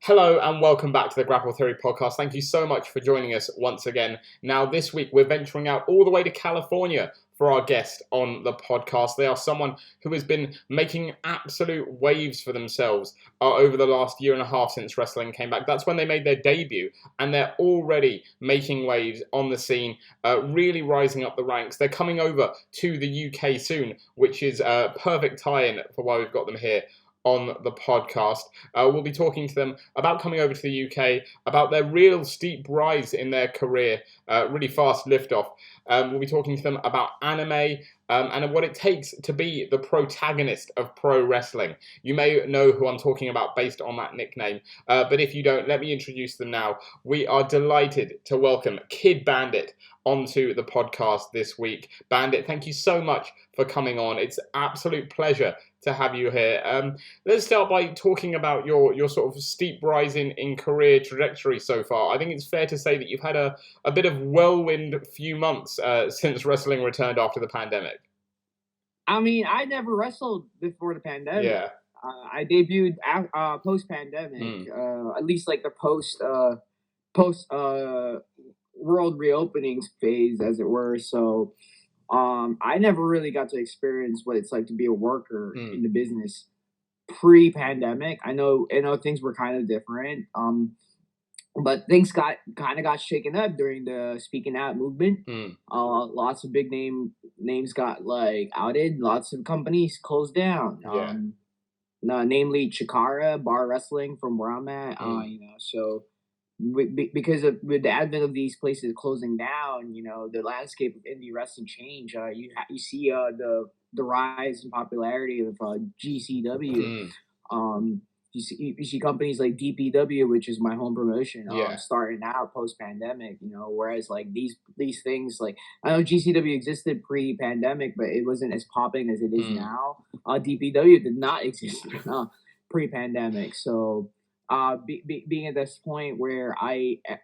Hello and welcome back to the Grapple Theory podcast. Thank you so much for joining us once again. Now, this week we're venturing out all the way to California for our guest on the podcast. They are someone who has been making absolute waves for themselves over the last year and a half since wrestling came back. That's when they made their debut, and they're already making waves on the scene, really rising up the ranks. They're coming over to the UK soon, which is a perfect tie-in for why we've got them here on the podcast. We'll be talking to them about coming over to the UK, about their real steep rise in their career, really fast liftoff. We'll be talking to them about anime and what it takes to be the protagonist of pro wrestling. You may know who I'm talking about based on that nickname, but if you don't, let me introduce them now. We are delighted to welcome Kid Bandit onto the podcast this week. Bandit, thank you so much for coming on. It's an absolute pleasure to have you here. Let's start by talking about your sort of steep rise in career trajectory so far. I think it's fair to say that you've had a bit of whirlwind few months since wrestling returned after the pandemic. I mean, I never wrestled before the pandemic. Yeah. I debuted post-pandemic, at least like the post world reopenings phase, as it were. So I never really got to experience what it's like to be a worker in the business pre-pandemic. I know things were kind of different. But things got shaken up during the speaking out movement. Lots of big names got like outed. Lots of companies closed down. Namely Chikara Bar Wrestling from where I'm at. So because of with the advent of these places closing down, the landscape of indie wrestling change. You see the rise in popularity of GCW. You see companies like DPW, which is my home promotion, starting out post-pandemic, whereas like these things, like I know GCW existed pre-pandemic, but it wasn't as popping as it is now. DPW did not exist pre-pandemic. So being at this point where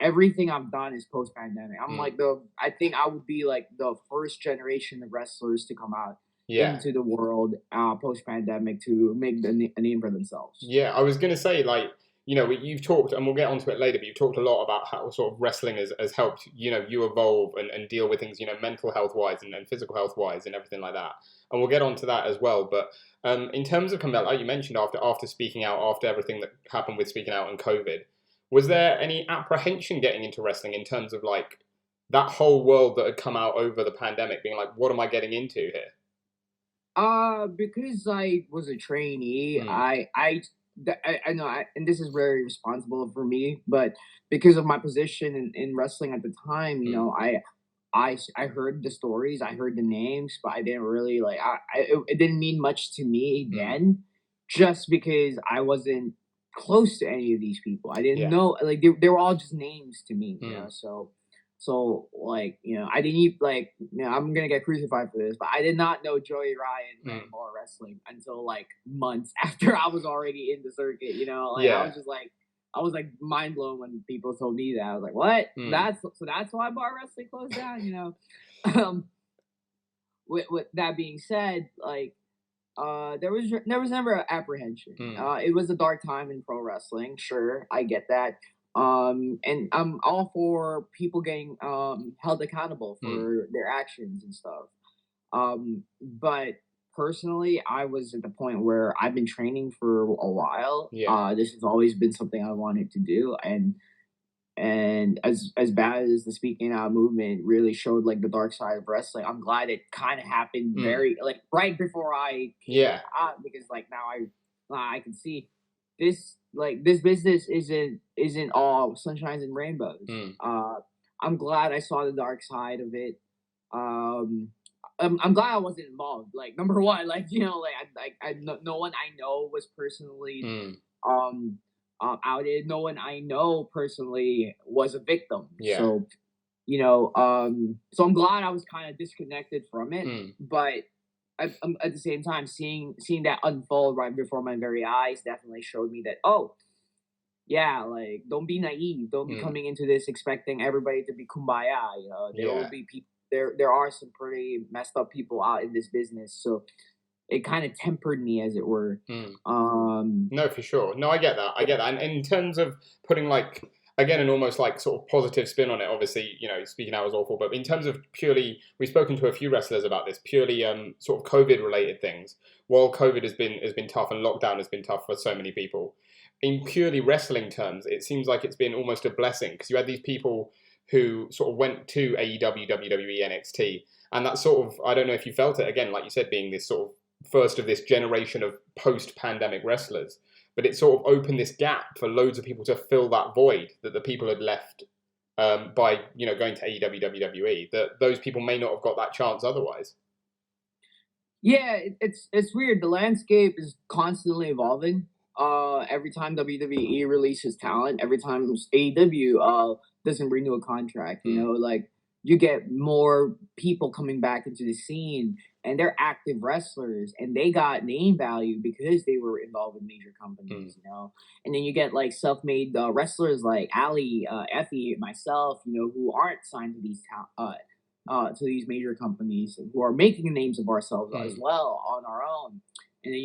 everything I've done is post-pandemic. I think I would be like the first generation of wrestlers to come out into the world post-pandemic to make a name for themselves. Yeah, I was going to say, like, you've talked, and we'll get onto it later, but you've talked a lot about how sort of wrestling has helped, you evolve and deal with things, mental health-wise and physical health-wise and everything like that. And we'll get onto that as well. But in terms of coming out, like you mentioned, after speaking out, after everything that happened with speaking out and COVID, was there any apprehension getting into wrestling in terms of, like, that whole world that had come out over the pandemic being like, what am I getting into here? Because I was a trainee, I know, and this is very responsible for me, but because of my position in wrestling at the time, I heard the stories, I heard the names, but I didn't really it didn't mean much to me then, just because I wasn't close to any of these people. I didn't know, like they were all just names to me, So like, I didn't even I'm gonna get crucified for this, but I did not know Joey Ryan and more wrestling until like months after I was already in the circuit. I was like mind blown when people told me that. I was like, what? That's why bar wrestling closed down. With that being said, like there was never an apprehension. It was a dark time in pro wrestling. Sure, I get that. And I'm all for people getting held accountable for their actions and stuff. But personally, I was at the point where I've been training for a while. This has always been something I wanted to do, and as bad as the speaking out movement really showed like the dark side of wrestling, I'm glad it kind of happened very like right before I came out, because like now I can see this business isn't all sunshines and rainbows. I'm glad I saw the dark side of it. I'm glad I wasn't involved. Like number one, no one I know was personally outed. No one I know personally was a victim. So so I'm glad I was kind of disconnected from it, but at the same time, seeing that unfold right before my very eyes definitely showed me that, like, don't be naive. Don't be coming into this expecting everybody to be kumbaya. There will be people. There are some pretty messed up people out in this business. So it kind of tempered me, as it were. No, for sure. No, I get that. And in terms of putting like, again, an almost like sort of positive spin on it, obviously, speaking out was awful, but in terms of purely, we've spoken to a few wrestlers about this, purely sort of COVID related things. While COVID has been tough and lockdown has been tough for so many people, in purely wrestling terms, it seems like it's been almost a blessing, because you had these people who sort of went to AEW, WWE, NXT, and that sort of, I don't know if you felt it, again, like you said, being this sort of first of this generation of post-pandemic wrestlers, but it sort of opened this gap for loads of people to fill that void that the people had left by going to AEW, WWE. That those people may not have got that chance otherwise. Yeah, it's weird. The landscape is constantly evolving. Every time WWE releases talent, every time AEW doesn't renew a contract, like you get more people coming back into the scene, and they're active wrestlers, and they got name value because they were involved in major companies, And then you get like self-made wrestlers like Ali, Effie, myself, who aren't signed to these major companies, who are making names of ourselves as well on our own. And then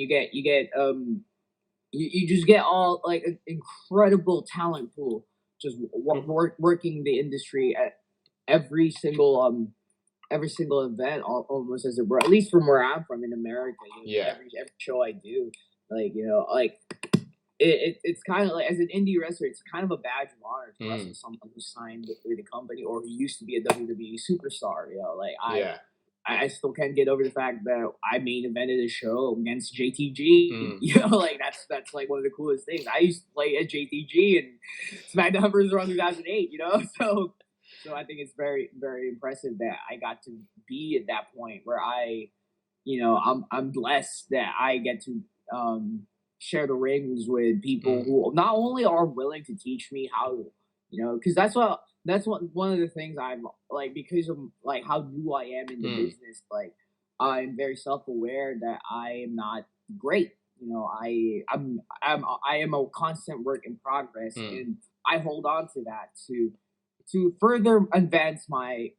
you just get all like an incredible talent pool just working the industry at every single event, almost, as it were, at least from where I'm from in America. Every show I do, it's kind of like, as an indie wrestler, it's kind of a badge of honor to wrestle someone who signed with a company or who used to be a WWE superstar. I still can't get over the fact that I main evented a show against JTG. That's like one of the coolest things. I used to play at JTG and SmackDown vs. Raw 2008. So I think it's very, very impressive that I got to be at that point where I'm blessed that I get to share the rings with people who not only are willing to teach me how, because that's one of the things I'm like, because of like how new I am in the business. Like, I'm very self-aware that I am not great. I am a constant work in progress, and I hold on to that to further advance my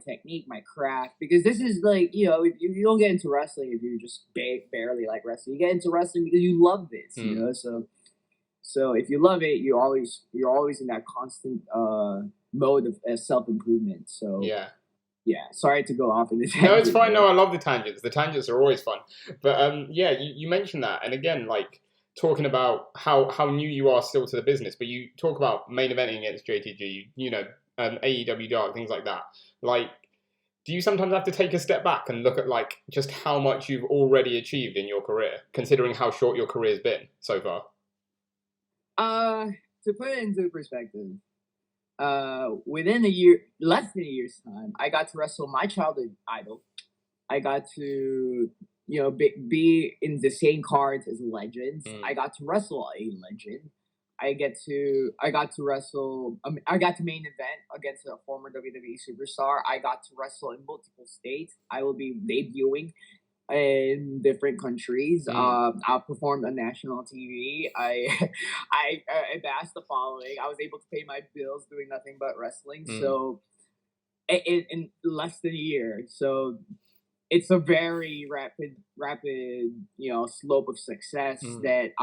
technique, my craft, because this is like, if you don't get into wrestling if you just barely like wrestling. You get into wrestling because you love this, So if you love it, you're always in that constant mode of self-improvement. So yeah. Sorry to go off in this. No, it's fine. No, I love the tangents. The tangents are always fun. But you mentioned that, and again, like talking about how new you are still to the business, but you talk about main eventing against JTG, AEW Dark, things like that. Like, do you sometimes have to take a step back and look at like just how much you've already achieved in your career, considering how short your career's been so far? To put it into perspective, within a year, less than a year's time, I got to wrestle my childhood idol. I got to, be in the same cards as legends. I got to wrestle a legend. I got to wrestle. I got to main event against a former WWE superstar. I got to wrestle in multiple states. I will be debuting in different countries. I performed on national TV. I amassed the following. I was able to pay my bills doing nothing but wrestling. So in less than a year. So it's a very rapid slope of success that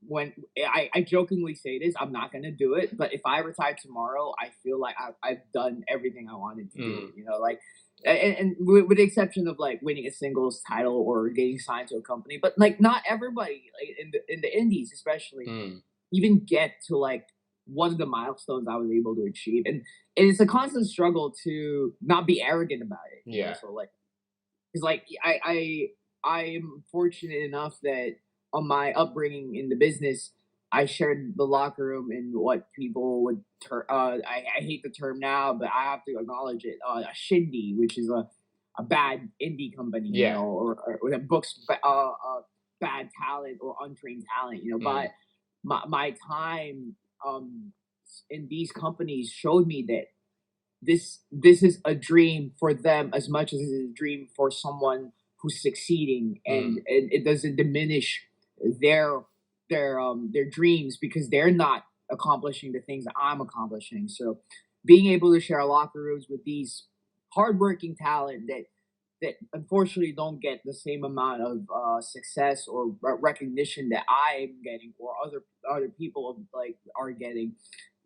when I jokingly say this, I'm not gonna do it, but if I retire tomorrow, I feel like I've done everything I wanted to do. And with the exception of like winning a singles title or getting signed to a company, but like not everybody, like in the indies especially, even get to like one of the milestones I was able to achieve, and it's a constant struggle to not be arrogant about it. So like, because like I am fortunate enough that on my upbringing in the business, I shared the locker room in what people would I hate the term now, but I have to acknowledge it. A shindy, which is a bad indie company, or that books bad talent or untrained talent. But my time in these companies showed me that this is a dream for them as much as it is a dream for someone who's succeeding, and it doesn't diminish their dreams because they're not accomplishing the things that I'm accomplishing. So being able to share locker rooms with these hardworking talent that that unfortunately don't get the same amount of success or recognition that I'm getting or other people like are getting,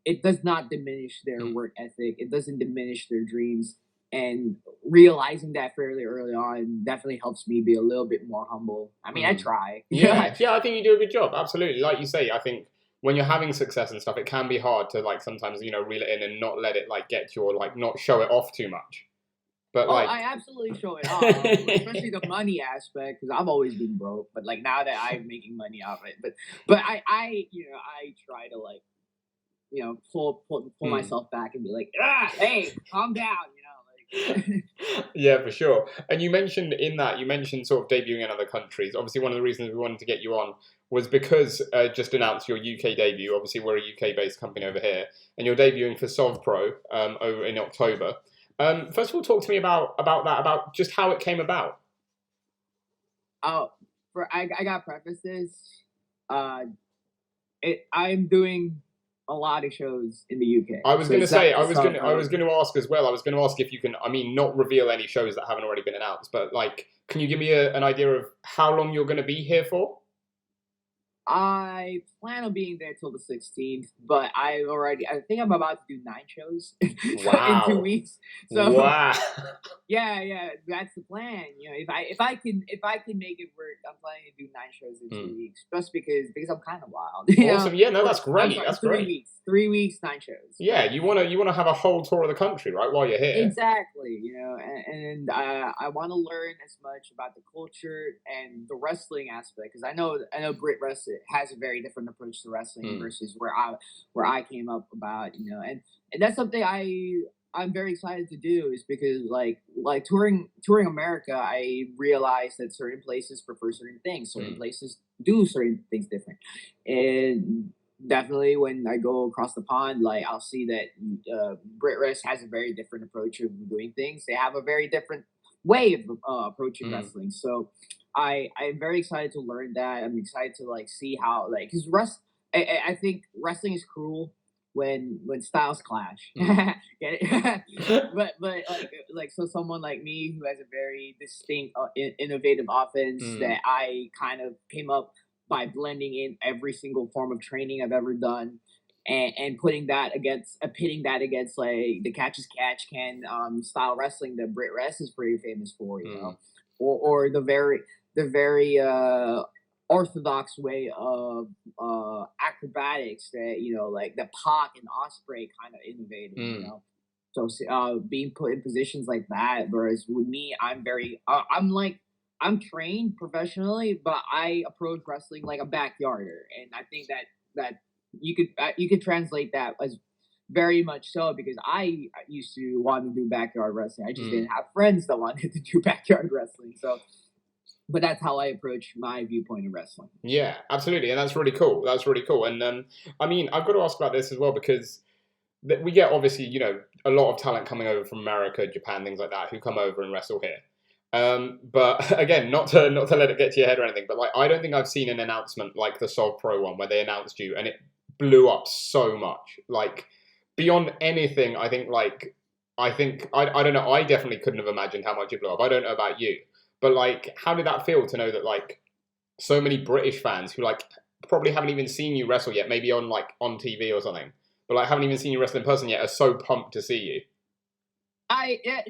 it does not diminish their Mm. work ethic. It doesn't diminish their dreams. And realizing that fairly early on definitely helps me be a little bit more humble. I mean, I Mm. try. Yeah, yeah, I think you do a good job. Absolutely. Like you say, I think when you're having success and stuff, it can be hard to like sometimes, reel it in and not let it like get to your like not show it off too much. But Oh, like I absolutely show it off, especially the money aspect, because I've always been broke. But like now that I'm making money off it, but I try to like pull Mm. myself back and be like, hey, calm down, like. Yeah, for sure. And you mentioned sort of debuting in other countries. Obviously, one of the reasons we wanted to get you on was because just announced your UK debut. Obviously, we're a UK-based company over here, and you're debuting for SovPro over in October. First of all, talk to me about that, about just how it came about. Oh, I got prefaces. Uh, I'm doing a lot of shows in the UK. I was So going to it's not say, just I was going to ask as well. I was going to ask if you can, I mean, not reveal any shows that haven't already been announced, but like, can you give me an idea of how long you're going to be here for? I plan on being there till the 16th, but I think I'm about to do 9 shows in 2 Wow. weeks. So Wow. yeah, that's the plan. If I can make it work, I'm planning to do 9 shows in 2 weeks, just because I'm kind of wild. Awesome. Yeah, no, that's I'm great. sorry, That's 3 great. weeks, 3 weeks, 9 shows. Yeah, you wanna have a whole tour of the country, right, while you're here. Exactly, and I want to learn as much about the culture and the wrestling aspect, because I know Brit wrestling has a very different approach to wrestling Mm. versus where I came up about, and that's something I'm very excited to do, is because like touring America, I realized that certain places prefer certain things, certain Mm. places do certain things different, and definitely when I go across the pond, like I'll see that Brit Rest has a very different approach of doing things. They have a very different way of approaching Mm. wrestling. So I'm very excited to learn that. I'm excited to like see how, like, because I think wrestling is cruel when styles clash. Mm. Get it? but so someone like me who has a very distinct innovative offense Mm. that I kind of came up by blending in every single form of training I've ever done, and pitting that against like the catch as catch can style wrestling that Brit Rest is pretty famous for, Mm. or the very orthodox way of acrobatics that like the Pac and Osprey kind of innovated, Mm. So being put in positions like that, whereas with me, I'm trained professionally, but I approach wrestling like a backyarder, and I think that you could translate that as very much so, because I used to want to do backyard wrestling. I just Mm. didn't have friends that wanted to do backyard wrestling. So, but that's how I approach my viewpoint of wrestling. Yeah, absolutely, and that's really cool. That's really cool. And I mean, I've got to ask about this as well because we get obviously, a lot of talent coming over from America, Japan, things like that, who come over and wrestle here. But again, not to let it get to your head or anything, but like I don't think I've seen an announcement like the Solve Pro one where they announced you and it blew up so much. Like beyond anything, I don't know, I definitely couldn't have imagined how much it blew up. I don't know about you. But like how did that feel to know that like so many British fans who like probably haven't even seen you wrestle yet, maybe on TV or something, but like haven't even seen you wrestle in person yet, are so pumped to see you.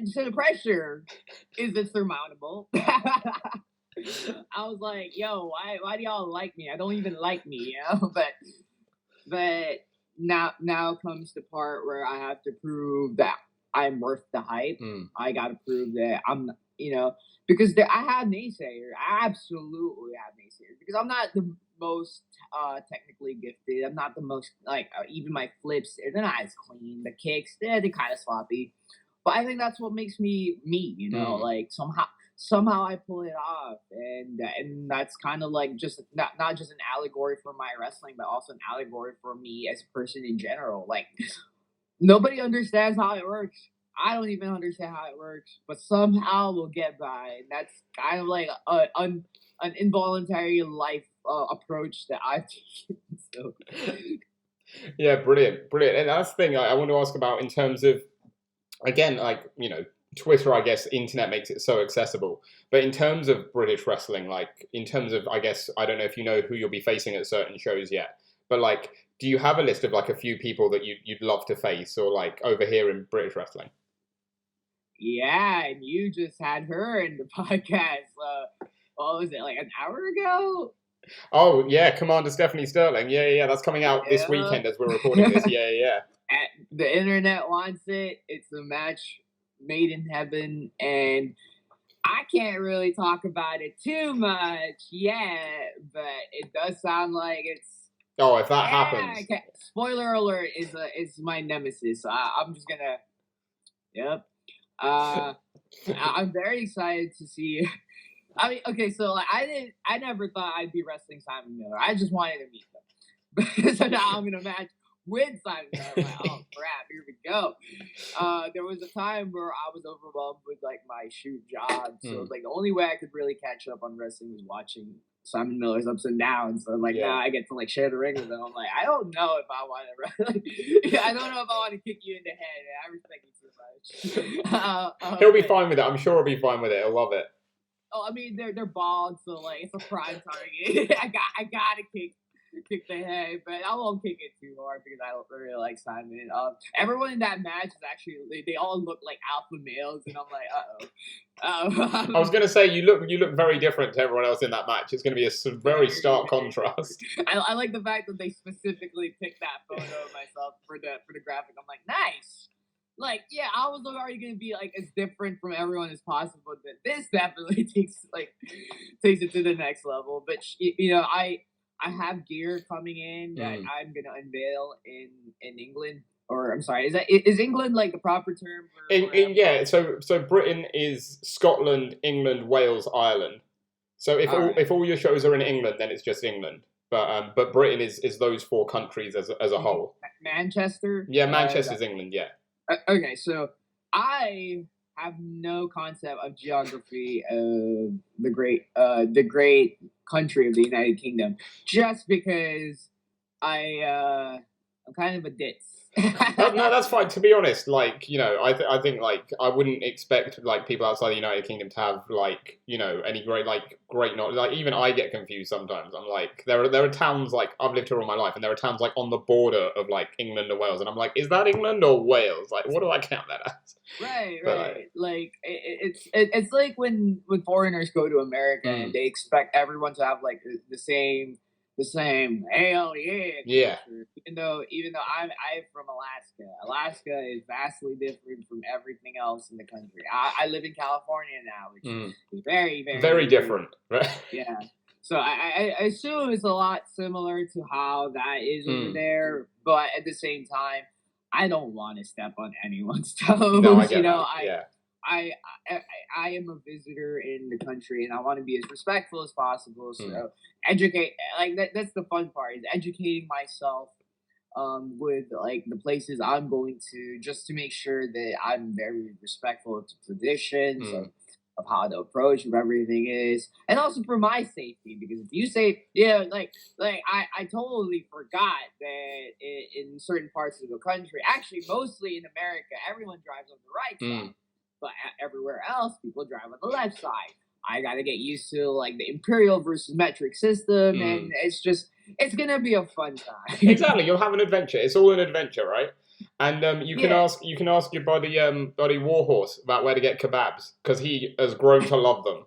So the pressure is insurmountable. I was like, yo, why do y'all like me? I don't even like me, but now comes the part where I have to prove that I'm worth the hype. Mm. I got to prove that because I have naysayers. I absolutely have naysayers, because I'm not the most technically gifted. I'm not the most even my flips, they're not as clean. The kicks, they're kind of sloppy. But I think that's what makes me me. Like somehow I pull it off, and that's kind of like just not just an allegory for my wrestling, but also an allegory for me as a person in general. Like nobody understands how it works. I don't even understand how it works, but somehow we'll get by. And that's kind of like an involuntary life approach that I've taken. So. Yeah, brilliant. And that's the thing I want to ask about in terms of, again, like Twitter, I guess, internet makes it so accessible. But in terms of British wrestling, like in terms of, I guess, I don't know if you know who you'll be facing at certain shows yet, but like, do you have a list of like a few people that you'd love to face or like over here in British wrestling? Yeah, and you just had her in the podcast. What was it, like an hour ago? Oh yeah, Commander Stephanie Sterling. Yeah, yeah, that's coming out this Yeah. weekend as we're recording this. Yeah, yeah. The internet wants it. It's a match made in heaven, and I can't really talk about it too much yet, but it does sound like it's. Oh, if that Yeah, happens. okay. Spoiler alert is my nemesis. I'm just gonna. Yep. I'm very excited to see. I mean, okay, so like I never thought I'd be wrestling Simon Miller. I just wanted to meet him. So now I'm gonna match with Simon Miller. I'm like, oh crap, here we go. There was a time where I was overwhelmed with like my shoot job, so like the only way I could really catch up on wrestling was watching Simon Miller's ups and downs. So like now I get to like share the ring with him. I'm like, I don't know if I want to. I don't know if I want to kick you in the head. I respect you too much. He'll be fine with it. I'm sure he'll be fine with it. He'll love it. Oh, I mean they're bald, so like it's a prime target. I gotta kick the head, but I won't kick it too hard because I don't really like Simon. Everyone in that match is actually they all look like alpha males, and I'm like, I was gonna say you look very different to everyone else in that match. It's gonna be a very stark contrast. I like the fact that they specifically picked that photo of myself for the graphic. I'm like, nice. Like, yeah, I was already gonna be like as different from everyone as possible, but this definitely takes it to the next level. But you know, I have gear coming in that I'm gonna unveil in England. Or I'm sorry, is England like the proper term for? Yeah, so Britain is Scotland, England, Wales, Ireland. So if all your shows are in England, then it's just England. But Britain is those four countries as a whole. Manchester. Yeah, Manchester's England. Yeah. Okay, so I have no concept of geography of the great country of the United Kingdom, just because I'm kind of a ditz. No, that's fine. To be honest, like I think like I wouldn't expect like people outside the United Kingdom to have like any great knowledge. Like even I get confused sometimes. I'm like there are towns like I've lived here all my life, and there are towns like on the border of like England and Wales, and I'm like, is that England or Wales? Like, what do I count that as? Right. Like it's like when foreigners go to America and they expect everyone to have like the same hell yeah. Even though I'm from Alaska. Alaska is vastly different from everything else in the country. I live in California now, which is very, very, very different. Right? Yeah. So I assume it's a lot similar to how that is over there, but at the same time, I don't want to step on anyone's toes. No, I get that. I am a visitor in the country, and I want to be as respectful as possible. So educate, like that's the fun part, is educating myself with like the places I'm going to, just to make sure that I'm very respectful of the traditions of how the approach of everything is, and also for my safety, because if you say I totally forgot that in certain parts of the country, actually mostly in America, everyone drives on the right side. But everywhere else, people drive on the left side. I got to get used to like the imperial versus metric system, and it's gonna be a fun time. Exactly, you'll have an adventure. It's all an adventure, right? And you can ask your buddy Warhorse about where to get kebabs, because he has grown to love them.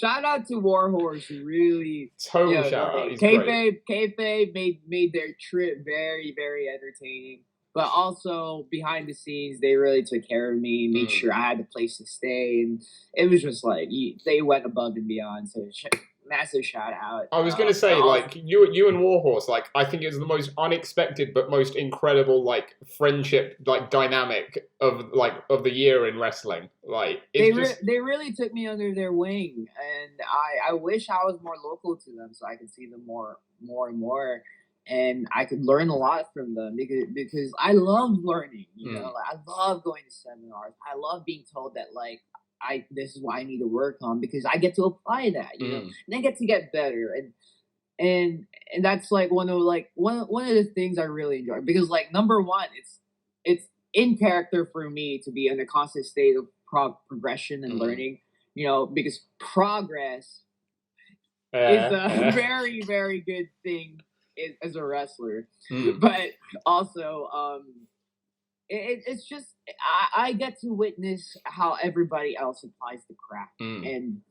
Shout out to Warhorse, who really total shout out. Kayfabe made their trip very, very entertaining. But also behind the scenes, they really took care of me, made sure I had a place to stay, and it was just like they went above and beyond. So massive shout out. I was gonna say like you and Warhorse, like I think it's the most unexpected but most incredible like friendship like dynamic of the year in wrestling. Like they really took me under their wing, and I wish I was more local to them so I could see them more and more. And I could learn a lot from them because I love learning. You know, like, I love going to seminars. I love being told that this is what I need to work on, because I get to apply that. You know, and I get to get better. And that's like one of the things I really enjoy, because like number one, it's in character for me to be in a constant state of progression and learning, because progress is a very, very good thing as a wrestler. But also, it's just I get to witness how everybody else applies the craft, and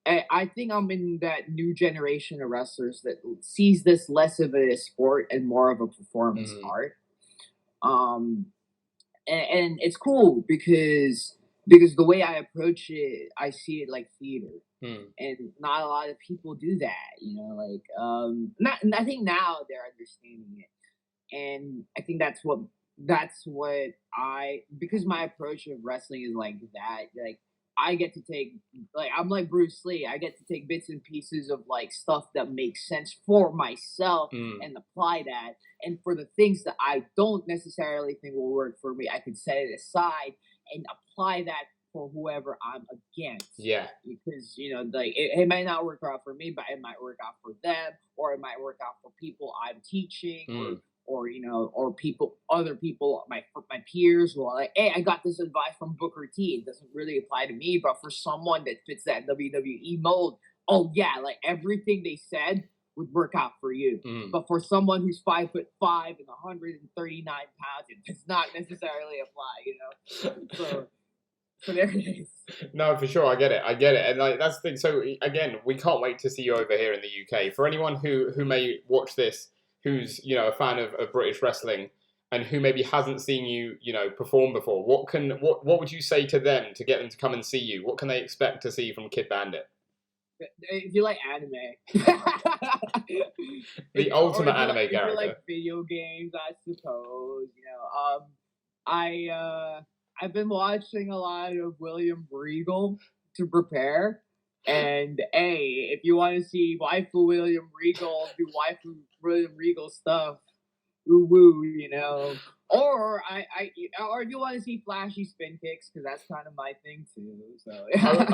I think I'm in that new generation of wrestlers that sees this less of a sport and more of a performance art. And it's cool because the way I approach it, I see it like theater, and not a lot of people do that. Not. And I think now they're understanding it, and I think that's what because my approach of wrestling is like that. Like I get to take, like, I'm like Bruce Lee. I get to take bits and pieces of like stuff that makes sense for myself and apply that. And for the things that I don't necessarily think will work for me, I can set it aside and apply that for whoever I'm against. Yeah. Because, like it might not work out for me, but it might work out for them, or it might work out for people I'm teaching, or other people, my peers who are like, hey, I got this advice from Booker T. It doesn't really apply to me, but for someone that fits that WWE mold, oh yeah, like everything they said would work out for you. But for someone who's 5'5" and 139 pounds, it does not necessarily apply, So there it is. No, for sure, I get it, and like that's the thing. So again, we can't wait to see you over here in the UK. For anyone who may watch this, who's a fan of British wrestling, and who maybe hasn't seen you perform before, what would you say to them to get them to come and see you? What can they expect to see from Kid Bandit? If you like anime, the ultimate anime character. If you like video games, I suppose. I've been watching a lot of William Regal to prepare. And hey, if you want to see Waifu William Regal do Waifu William Regal stuff, woo woo, or or if you want to see flashy spin kicks, because that's kind of my thing too. So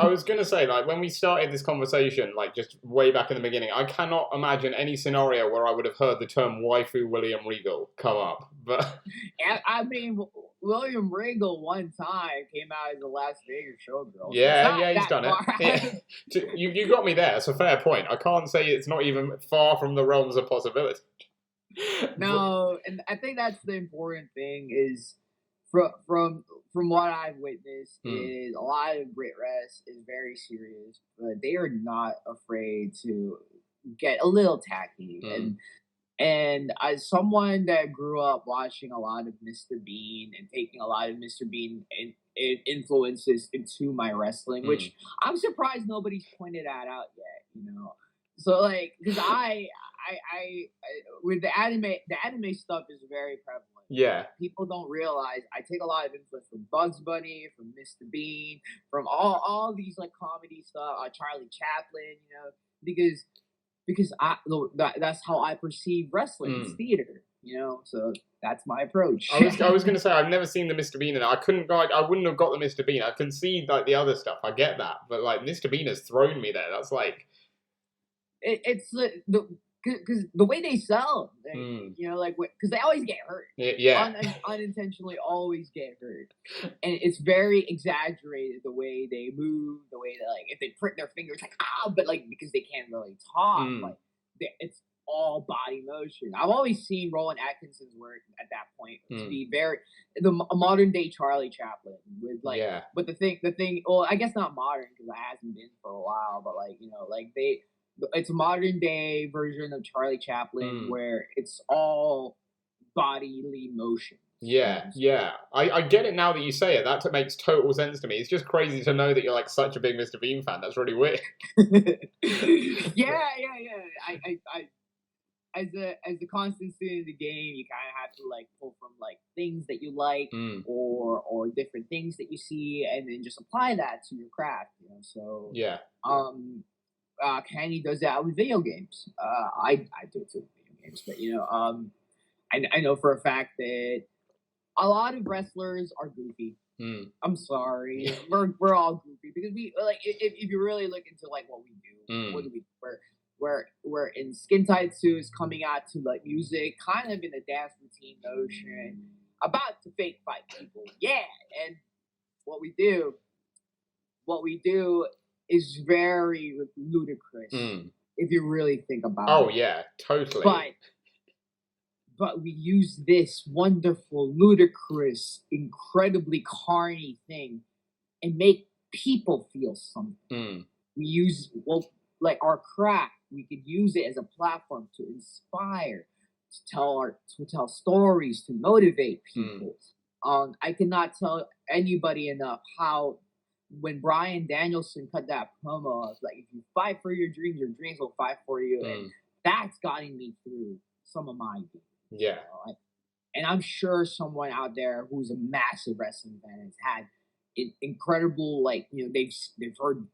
I was gonna say, like, when we started this conversation, like just way back in the beginning, I cannot imagine any scenario where I would have heard the term Waifu William Regal come up. But I mean, William Regal one time came out as a Las Vegas showgirl. Yeah, he's done it. Yeah. You got me there. It's a fair point. I can't say it's not even far from the realms of possibility. No, and I think that's the important thing is from what I've witnessed is a lot of Brit Rest is very serious, but they are not afraid to get a little tacky. And as someone that grew up watching a lot of Mr. Bean and taking a lot of Mr. Bean influences into my wrestling, which I'm surprised nobody's pointed that out yet, So like, because I with the anime stuff is very prevalent. Yeah. People don't realize I take a lot of influence from Bugs Bunny, from Mr. Bean, from all these like comedy stuff, Charlie Chaplin, because that's how I perceive wrestling as theater, So that's my approach. I was gonna say I've never seen the Mr. Bean, and I wouldn't have got the Mr. Bean. I can see like the other stuff. I get that, but like Mr. Bean has thrown me there. That's like it's because the way they sell, because they always get hurt. Yeah. Unintentionally always get hurt. And it's very exaggerated the way they move, the way that, like, if they prick their fingers, like, but, like, because they can't really talk, like, it's all body motion. I've always seen Rowan Atkinson's work at that point to be a modern day Charlie Chaplin with, like, but the thing, well, I guess not modern because it hasn't been for a while, but, like, it's a modern day version of Charlie Chaplin where it's all bodily motion. Yeah. I get it now that you say it. That makes total sense to me. It's just crazy to know that you're like such a big Mr. Bean fan. That's really weird. Yeah. I as a constant student of the game, you kind of have to like pull from like things that you like or different things that you see, and then just apply that to your craft. So yeah. Kenny does that with video games. I do it too with video games, but I know for a fact that a lot of wrestlers are goofy. I'm sorry, we're all goofy because we like if you really look into like what we do, what do we we're in skin tight suits coming out to like music, kind of in a dance routine motion, about to fake fight people. Yeah, and what we do what we do is very ludicrous if you really think about it. Oh yeah, totally. But we use this wonderful, ludicrous, incredibly carny thing and make people feel something. We use like our craft. We could use it as a platform to inspire, to tell stories, to motivate people. I cannot tell anybody enough how when Bryan Danielson cut that promo of like, if you fight for your dreams will fight for you, and that's gotten me through some of my dreams. Yeah. And I'm sure someone out there who's a massive wrestling fan has had incredible, like, they've heard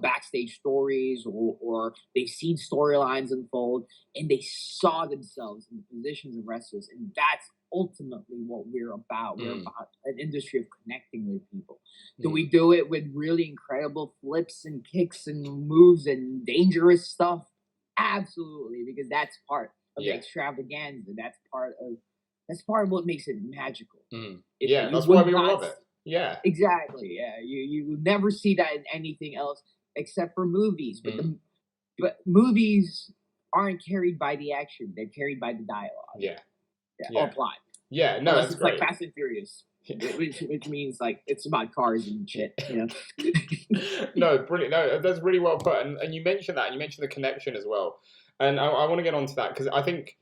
backstage stories or they've seen storylines unfold and they saw themselves in the positions of wrestlers. And that's ultimately what we're about. We're about an industry of connecting with people. Do we do it with really incredible flips and kicks and moves and dangerous stuff? Absolutely, because that's part of the extravaganza. That's part of what makes it magical. Yeah, that's why we love it. Yeah, exactly. Yeah, you never see that in anything else except for movies. But movies aren't carried by the action; they're carried by the dialogue. Or plot. Yeah, no, that's great. Like Fast and Furious, which means like it's about cars and shit. No, brilliant. No, that's really well put. And you mentioned that. You mentioned the connection as well. And I want to get onto that because I think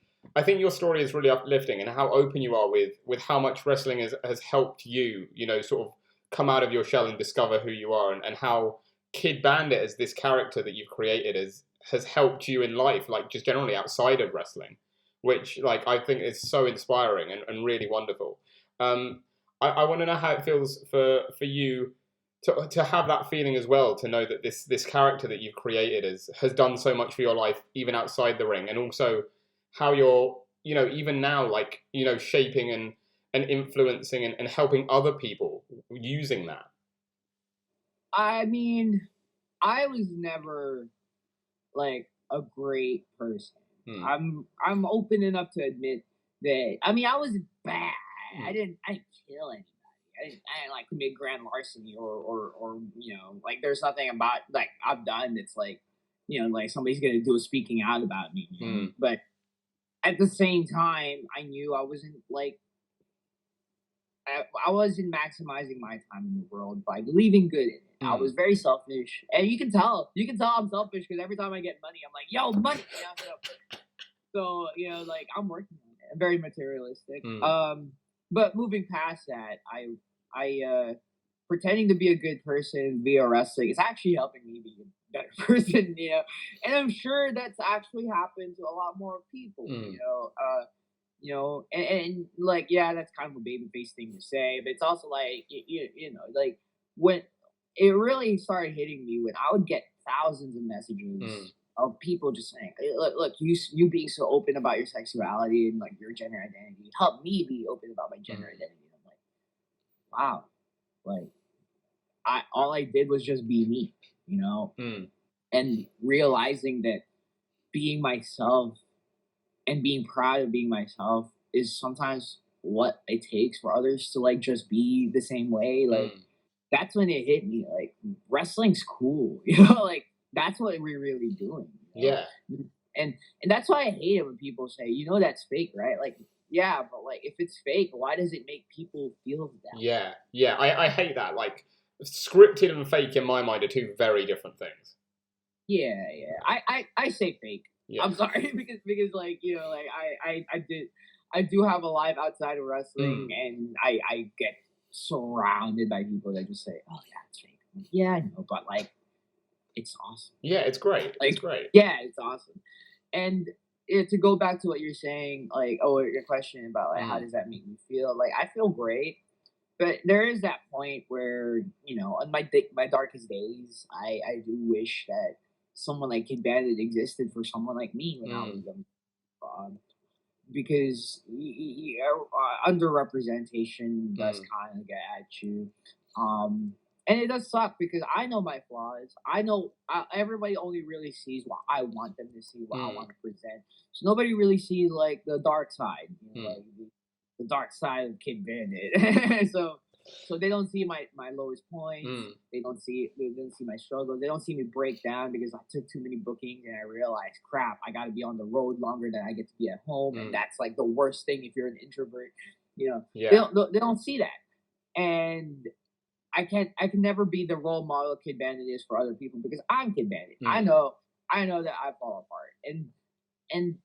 your story is really uplifting and how open you are with how much wrestling has helped you, sort of come out of your shell and discover who you are, and how Kid Bandit as this character that you've created has helped you in life, like just generally outside of wrestling, which like I think is so inspiring and really wonderful. I want to know how it feels for you to have that feeling as well, to know that this character that you've created has done so much for your life, even outside the ring, and also how you're, even now, like, shaping and influencing and helping other people using that. I mean, I was never like a great person. I'm open enough to admit that. I mean, I was bad. I didn't kill anybody. I didn't like commit grand larceny or like there's nothing about like I've done that's like like somebody's gonna do a speaking out about me. But at the same time, I knew I wasn't like I wasn't maximizing my time in the world by believing good in it. I was very selfish, and you can tell I'm selfish because every time I get money, I'm like, yo, money. So like I'm working on it. I'm very materialistic. But moving past that, I pretending to be a good person via wrestling is actually helping me be a better person, and I'm sure that's actually happened to a lot more people, and like, yeah, that's kind of a babyface thing to say, but it's also like, like when it really started hitting me when I would get thousands of messages of people just saying, hey, look, you being so open about your sexuality and like your gender identity helped me be open about my gender identity. And I'm like, wow, like all I did was just be me, and realizing that being myself and being proud of being myself is sometimes what it takes for others to like just be the same way. Like that's when it hit me. Like wrestling's cool, like that's what we're really doing. Yeah. And that's why I hate it when people say, that's fake, right? Like, yeah, but like if it's fake, why does it make people feel that? Yeah. I hate that. Like scripted and fake in my mind are two very different things. Yeah. I say fake. Yeah. I'm sorry because like I do have a life outside of wrestling, and I get surrounded by people that just say, "Oh yeah, it's fake." Like, yeah, I know, but like, it's awesome. Yeah, it's great. Like, it's great. Yeah, it's awesome. And to go back to what you're saying, like, your question about like how does that make me feel? Like, I feel great, but there is that point where on my darkest days, I do wish that someone like Kid Bandit existed for someone like me when I was young. Because underrepresentation does kind of get at you. And it does suck because I know my flaws. I know everybody only really sees what I want them to see, what I want to present. So nobody really sees like the dark side, like the dark side of Kid Bandit. So So they don't see my lowest points. They don't see my struggles. They don't see me break down because I took too many bookings and I realized, crap, I got to be on the road longer than I get to be at home, and that's like the worst thing if you're an introvert. You know, they don't see that, and I can never be the role model Kid Bandit is for other people because I'm Kid Bandit. I know that I fall apart, and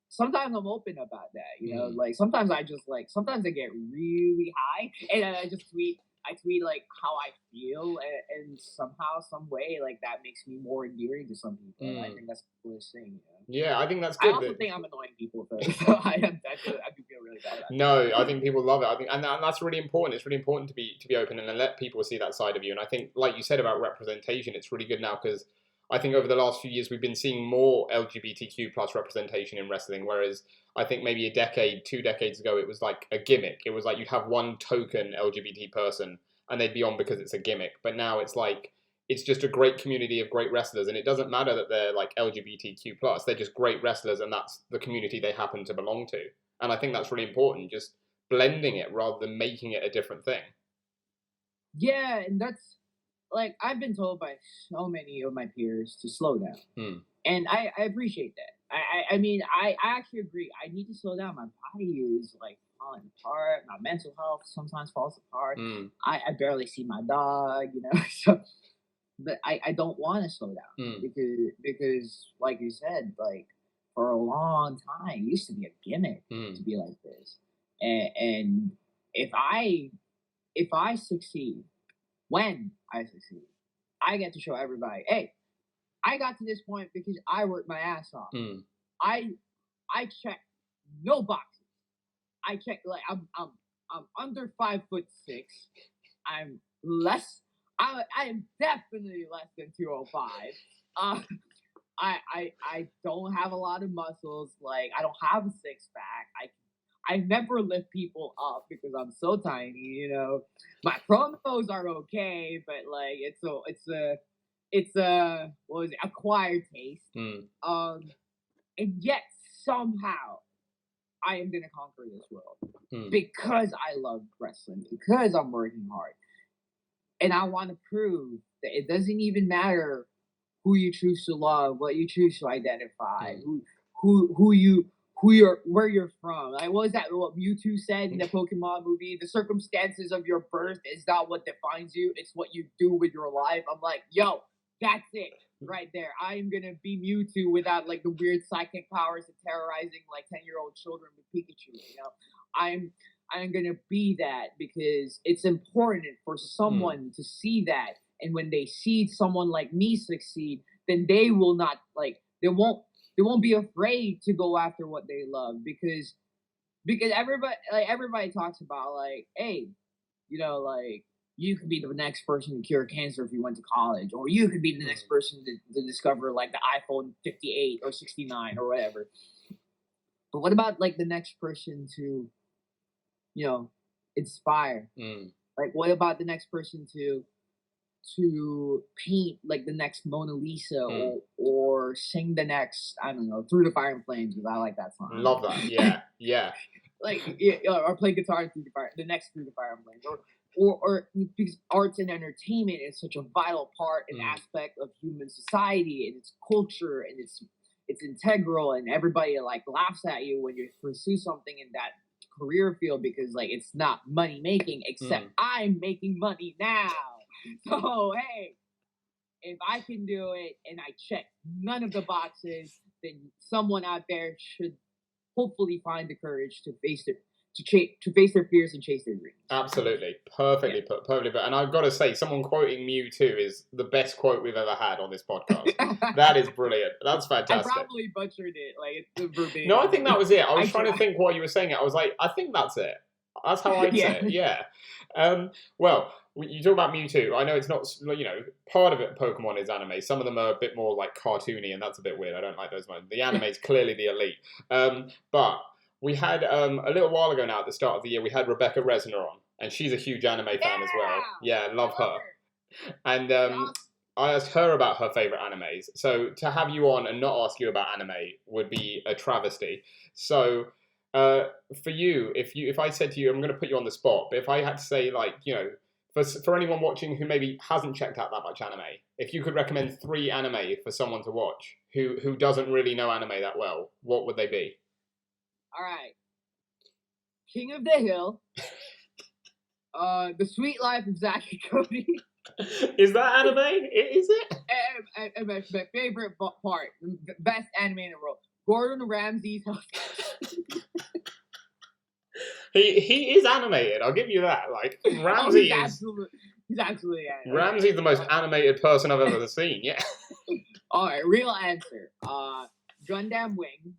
sometimes I'm open about that. You know, like sometimes I get really high and I just tweet. I tweet like how I feel, and somehow, some way, like that makes me more endearing to some people. I think that's the coolest thing. You know? Yeah, I think that's good. I also think I'm annoying people, so I do feel really bad. No, I think people love it. I think, and that's really important. It's really important to be open and let people see that side of you. And I think, like you said about representation, it's really good now because I think over the last few years we've been seeing more LGBTQ plus representation in wrestling, whereas I think maybe a decade, 2 decades ago, it was like a gimmick. It was like you'd have one token LGBT person and they'd be on because it's a gimmick. But now it's like, it's just a great community of great wrestlers, and it doesn't matter that they're like LGBTQ plus. They're just great wrestlers, and that's the community they happen to belong to. And I think that's really important, just blending it rather than making it a different thing. Yeah, and that's like I've been told by so many of my peers to slow down, and I appreciate that. I mean I actually agree. I need to slow down. My body is like falling apart. My mental health sometimes falls apart. I barely see my dog, you know. So, but I don't want to slow down because like you said, like for a long time it used to be a gimmick to be like this, and if I succeed, when I succeed, I get to show everybody, hey, I got to this point because I worked my ass off. I check no boxes. I check like I'm under 5'6". I'm less. I am definitely less than 205. I don't have a lot of muscles. Like I don't have a 6-pack. I never lift people up because I'm so tiny, you know. My promos are okay, but like it's a what was it, acquired taste. And yet somehow I am gonna conquer this world because I love wrestling, because I'm working hard, and I want to prove that it doesn't even matter who you choose to love, what you choose to identify, where you're from. Like what was that? What Mewtwo said in the Pokemon movie? The circumstances of your birth is not what defines you; it's what you do with your life. I'm like, yo, that's it right there. I am gonna be Mewtwo without like the weird psychic powers of terrorizing like 10-year-old children with Pikachu. You know, I'm gonna be that because it's important for someone to see that, and when they see someone like me succeed, then they will not like they won't be afraid to go after what they love because everybody talks about like, hey, you know, like you could be the next person to cure cancer if you went to college, or you could be the next person to discover like the iPhone 58 or 69 or whatever. But what about like the next person to, you know, inspire? Like what about the next person to paint like the next Mona Lisa or sing the next, I don't know, Through the Fire and Flames, because I like that song. Love that. Yeah. Like or play guitar through the next Through the Fire and Flames, or because arts and entertainment is such a vital part and aspect of human society, and its culture, and it's integral, and everybody like laughs at you when you pursue something in that career field because like it's not money making, except I'm making money now. So hey, if I can do it and I check none of the boxes, then someone out there should hopefully find the courage to face their fears and chase their dreams. Absolutely, perfectly put, perfectly put. And I've got to say, someone quoting Mewtwo is the best quote we've ever had on this podcast. That is brilliant. That's fantastic. I probably butchered it, like it's the verbatim. No, I think that was it. I was trying to think while you were saying it. I was like, I think that's it. That's how I'd say it. Yeah. Well, you talk about Mewtwo. I know it's not, you know, part of it, Pokemon is anime. Some of them are a bit more like cartoony, and that's a bit weird. I don't like those ones. The anime is clearly the elite. But we had, a little while ago now, at the start of the year, we had Rebecca Resner on, and she's a huge anime fan as well. Yeah, love her. And I asked her about her favourite animes. So to have you on and not ask you about anime would be a travesty. So For you, if I said to you, I'm going to put you on the spot, but if I had to say, like, you know, for anyone watching who maybe hasn't checked out that much anime, if you could recommend 3 anime for someone to watch who doesn't really know anime that well, what would they be? All right, King of the Hill, The Sweet Life of Zack and Cody. Is that anime? Is it? And my favorite part, the best anime in the world, Gordon Ramsay's house. He is animated. I'll give you that. Like Ramsay he's absolutely animated. Ramsay's the most animated person I've ever seen. Yeah. All right, real answer. Gundam Wing.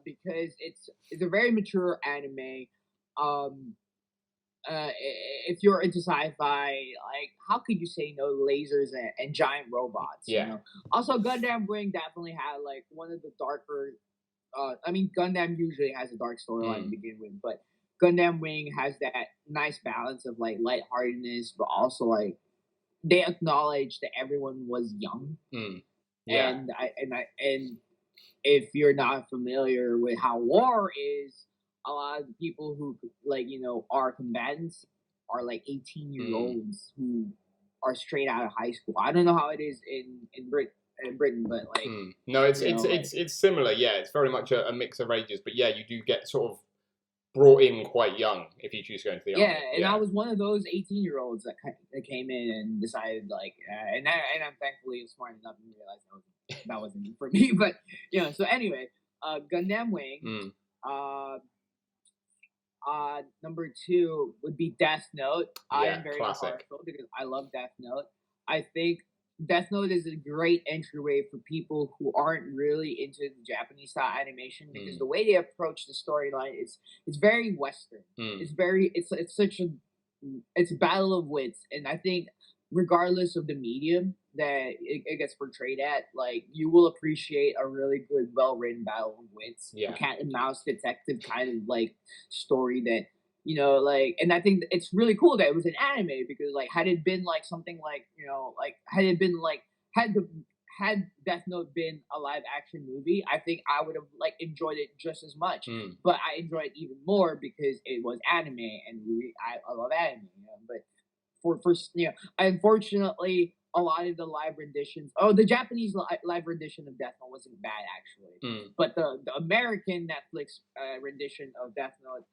Because it's a very mature anime. If you're into sci-fi, like how could you say no? Lasers and giant robots. Yeah. You know? Also, Gundam Wing definitely had like one of the darker. I mean, Gundam usually has a dark storyline to begin with, but Gundam Wing has that nice balance of like lightheartedness, but also like they acknowledge that everyone was young. Yeah. And if you're not familiar with how war is, a lot of the people who like are combatants are like 18-year-olds who are straight out of high school. I don't know how it is in Britain, but like no, it's similar. Yeah, it's very much a mix of ages, but yeah, you do get sort of brought in quite young if you choose to go into the army. And I was one of those 18-year-olds that came in and decided like, and I'm thankfully smart enough to realize that wasn't for me. But so anyway, Gundam Wing. Number 2 would be Death Note. I am very partial because I love Death Note. I think Death Note is a great entryway for people who aren't really into the Japanese style animation because the way they approach the storyline is very Western. It's a battle of wits, and I think regardless of the medium that it gets portrayed at, like you will appreciate a really good, well-written battle of wits, a cat and mouse detective kind of like story that like, and I think it's really cool that it was an anime because like had it been like something like like had Death Note been a live action movie, I think I would have like enjoyed it just as much. But I enjoyed it even more because it was anime, and I love anime. But for unfortunately, a lot of the live renditions. Oh, the Japanese live rendition of Death Note wasn't bad actually, but the American Netflix rendition of Death Note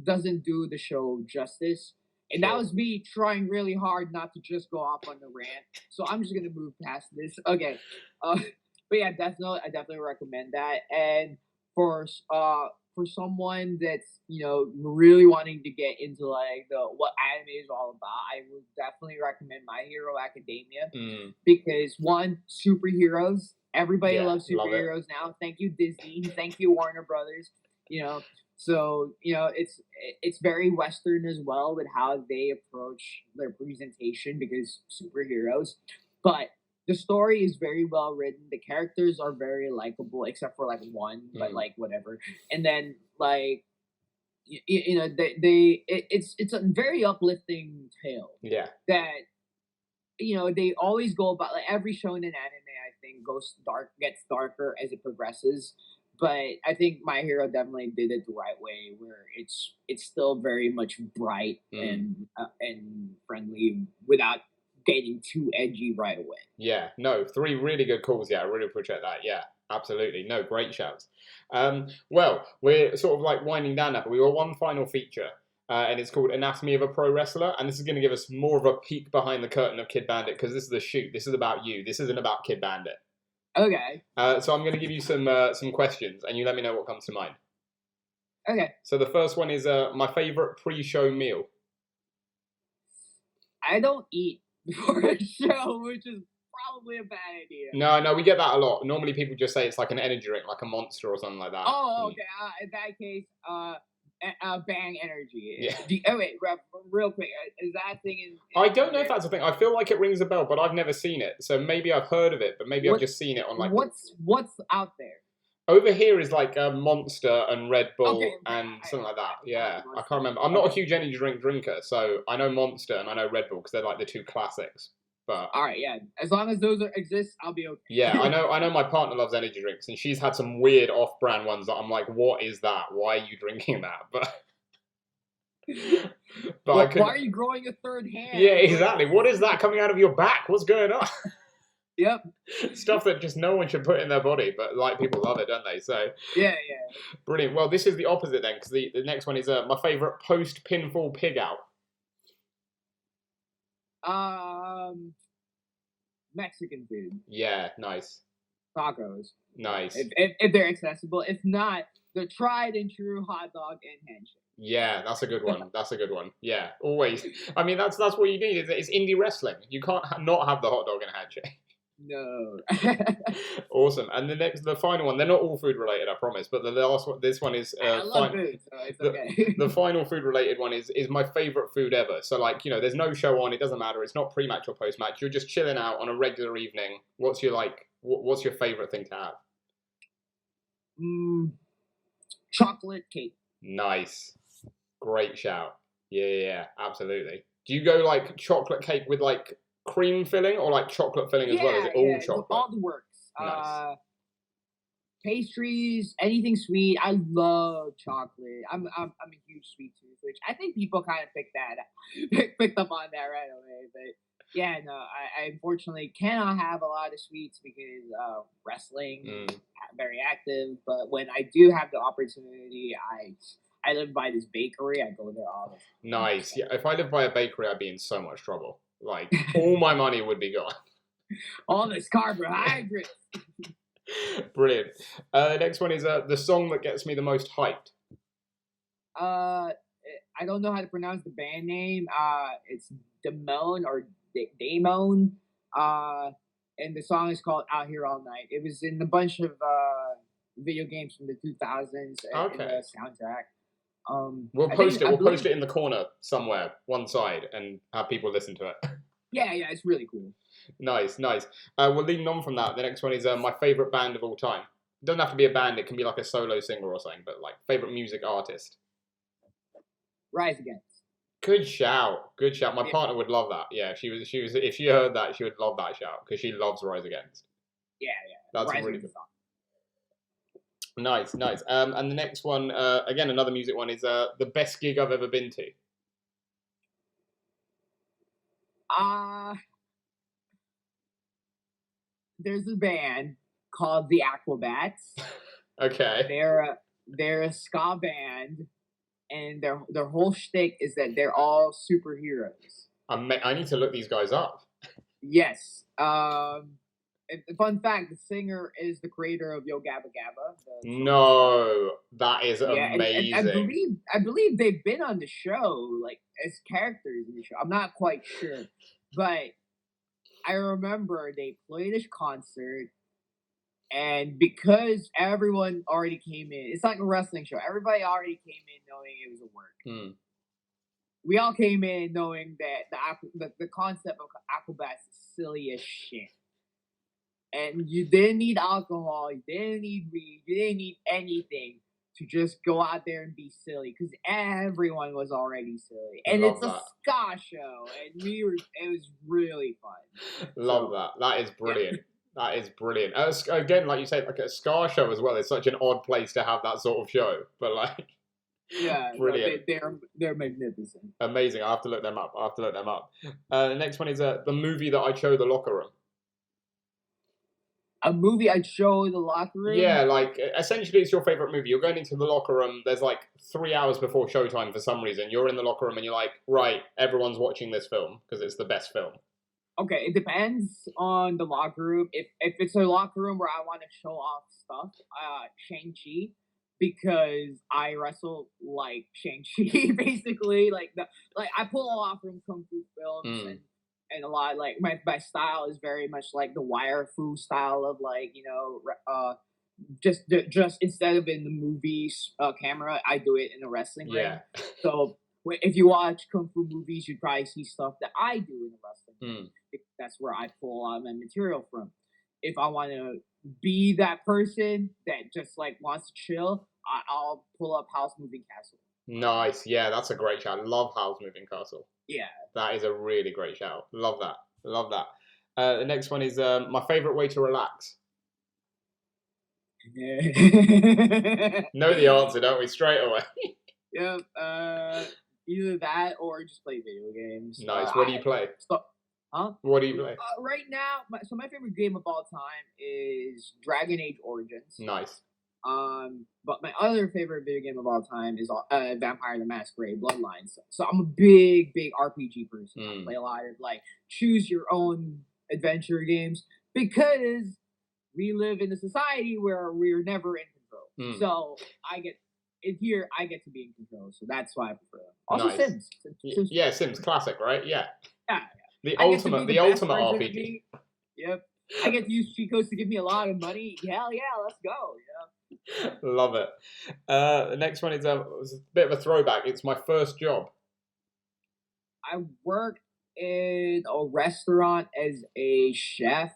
doesn't do the show justice. And that was me trying really hard not to just go off on the rant. So I'm just gonna move past this. Okay. But yeah, Death Note, I definitely recommend that. And for someone that's really wanting to get into like what anime is all about, I would definitely recommend My Hero Academia because one, superheroes. Everybody loves superheroes now. Thank you, Disney. Thank you, Warner Brothers. So it's very Western as well with how they approach their presentation because superheroes, but the story is very well written. The characters are very likable, except for like one, but like whatever. And then like it's a very uplifting tale. Yeah. That they always go about like every shonen anime. I think gets darker as it progresses. But I think My Hero definitely did it the right way, where it's still very much bright and friendly without getting too edgy right away. Yeah, no, 3 really good calls. Yeah, I really appreciate that. Yeah, absolutely. No, great shouts. Well, we're sort of like winding down now, but we got one final feature, and it's called Anatomy of a Pro Wrestler, and this is going to give us more of a peek behind the curtain of Kid Bandit because this is a shoot. This is about you. This isn't about Kid Bandit. Okay. So I'm going to give you some questions, and you let me know what comes to mind. Okay. So the first one is my favorite pre-show meal. I don't eat before a show, which is probably a bad idea. No, we get that a lot. Normally people just say it's like an energy drink, like a Monster or something like that. Oh, okay. In that case, Bang Energy. Yeah. Wait, real quick, is that thing in I don't know if that's a thing. I feel like it rings a bell, but I've never seen it. So maybe I've heard of it, but maybe I've just seen it on like. What's out there? Over here is like Monster and Red Bull and something like that. Yeah, I can't remember. I'm not a huge energy drink drinker, so I know Monster and I know Red Bull because they're like the 2 classics. But all right, yeah. As long as those exist, I'll be okay. yeah, I know my partner loves energy drinks, and she's had some weird off-brand ones that I'm like, what is that? Why are you drinking that? But Well, I couldn't. why are you growing a third hand? Yeah, exactly. What is that coming out of your back? What's going on? Yep. Stuff that just no one should put in their body, but like people love it, don't they? So Yeah. brilliant. Well, this is the opposite then, because the next one is my favorite post pinfall pig out. Mexican food. Yeah, nice. Tacos. Nice. If they're accessible. If not, the tried and true hot dog and handshake. Yeah, that's a good one. That's a good one. Yeah, always. I mean, that's what you need. It's indie wrestling. You can't not have the hot dog and handshake. No. Awesome. And the final one. They're not all food related, I promise. But the last one. This one is. I love food, so it's okay. The final food related one is my favorite food ever. So like there's no show on. It doesn't matter. It's not pre-match or post-match. You're just chilling out on a regular evening. What's your favorite thing to have? Chocolate cake. Nice. Great shout. Yeah, absolutely. Do you go like chocolate cake with like cream filling or like chocolate filling as well? Is it all chocolate? All the works. Nice. Pastries, anything sweet. I love chocolate. I'm a huge sweet tooth, which I think people kind of picked up on that right away. But yeah, no, I unfortunately cannot have a lot of sweets because wrestling, very active. But when I do have the opportunity, I live by this bakery. I go there all the time. Nice. Yeah, if I lived by a bakery, I'd be in so much trouble. Like, all my money would be gone. All this carbohydrates. Brilliant. Next one is the song that gets me the most hyped. I don't know how to pronounce the band name. It's Damone or Damone. And the song is called Out Here All Night. It was in a bunch of video games from the 2000s. Okay. In the soundtrack. We'll post it in the corner somewhere, one side, and have people listen to it. Yeah, it's really cool. Nice. Well, leading on from that, the next one is my favorite band of all time. It doesn't have to be a band; it can be like a solo singer or something. But like favorite music artist. Rise Against. Good shout. My partner would love that. Yeah, if she heard that, she would love that shout because she loves Rise Against. Yeah. That's Rise really good. Song. Nice. And the next one, again, another music one is the best gig I've ever been to. There's a band called the Aquabats. Okay. They're a ska band, and their whole shtick is that they're all superheroes. I need to look these guys up. Yes. Fun fact: the singer is the creator of Yo Gabba Gabba. No, that is amazing. And I believe they've been on the show, like as characters in the show. I'm not quite sure, but I remember they played a concert, and because everyone already came in, it's like a wrestling show. Everybody already came in knowing it was a work. We all came in knowing that the concept of Aquabats is silly as shit. And you didn't need alcohol, you didn't need weed, you didn't need anything to just go out there and be silly because everyone was already silly. And it's a ska show, and it was really fun. Love that. That is brilliant. Yeah. That is brilliant. Again, like you say, like a ska show as well. It's such an odd place to have that sort of show, but like. Yeah, brilliant. They're magnificent. Amazing. I have to look them up. The next one is the movie that I chose, The Locker Room. A movie I'd show the locker room? Yeah, like, essentially it's your favourite movie. You're going into the locker room, there's like 3 hours before showtime for some reason. You're in the locker room and you're like, right, everyone's watching this film because it's the best film. Okay, it depends on the locker room. If it's a locker room where I want to show off stuff, Shang-Chi, because I wrestle like Shang-Chi, basically. Like I pull off from Kung Fu films and a lot, like, my style is very much like the wire fu style of, like, just instead of in the movies camera, I do it in a wrestling ring. So if you watch Kung Fu movies, you'd probably see stuff that I do in the wrestling ring. That's where I pull all my material from. If I want to be that person that just, like, wants to chill, I'll pull up House Moving Castle. Nice. Yeah, that's a great shout. Love House Moving Castle. Yeah. That is a really great shout. Love that. Love that. The next one is my favorite way to relax. Know the answer, don't we? Straight away. Yep. Either that or just play video games. Nice. What do you play? Huh? What do you play? Right now, my favorite game of all time is Dragon Age Origins. Nice. But my other favorite video game of all time is Vampire the Masquerade Bloodlines. So I'm a big RPG person. I play a lot of like choose your own adventure games because we live in a society where we're never in control. So I get to be in control. So that's why I prefer them. Also, nice. Sims. Yeah, Sims classic, right? Yeah. Yeah. The ultimate RPG. Yep. I get to use cheat codes to give me a lot of money. Hell yeah, let's go. Yeah. Love it. The next one is a bit of a throwback. It's my first job. I worked in a restaurant as a chef,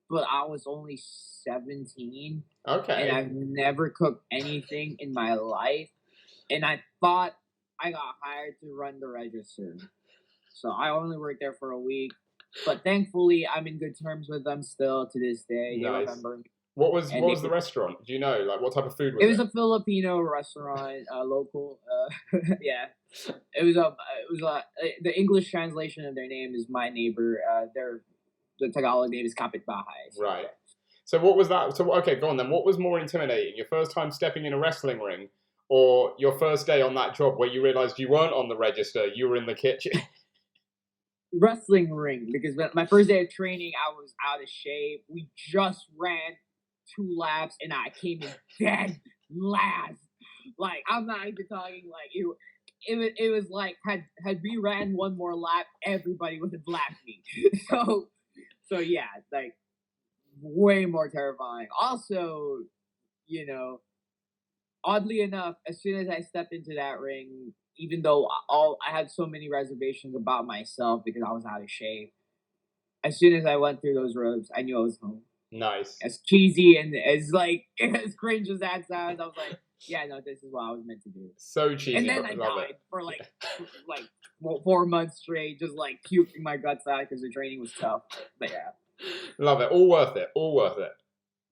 but I was only 17. Okay. And I've never cooked anything in my life. And I thought I got hired to run the register. So I only worked there for a week. But thankfully, I'm in good terms with them still to this day. Nice. They remember me. What was the restaurant? Do you know? Like, what type of food was it? It was a Filipino restaurant, local. Yeah. It was the English translation of their name is My Neighbor. The Tagalog name is Kapitbahay. So. Right. So what was that? So okay, go on then. What was more intimidating? Your first time stepping in a wrestling ring, or your first day on that job where you realized you weren't on the register, you were in the kitchen? Wrestling ring, because my first day of training, I was out of shape. We just ran 2 laps, and I came in dead last. Like, I'm not even talking like it was like had we ran one more lap, everybody would have lapped me. So yeah, like way more terrifying. Also, oddly enough, as soon as I stepped into that ring, even though I had so many reservations about myself because I was out of shape, as soon as I went through those ropes, I knew I was home. Nice. As cheesy and as like as cringe as that sounds, I was like, yeah, no, this is what I was meant to do. So cheesy. And then I died for like 4 months straight, just like puking my guts out because the training was tough. But yeah. Love it. All worth it. All worth it.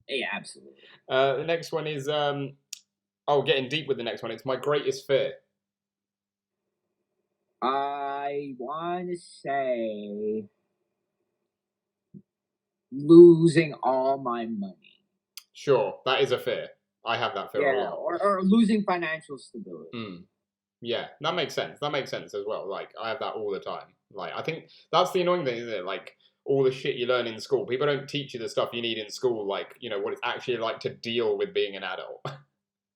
Yeah, absolutely. The next one is getting deep with the next one. It's my greatest fear. I want to say losing all my money. Sure, that is a fear. I have that fear a lot. Or losing financial stability. Yeah, that makes sense. That makes sense as well. Like, I have that all the time. Like, I think that's the annoying thing, isn't it? Like, all the shit you learn in school. People don't teach you the stuff you need in school, like, what it's actually like to deal with being an adult.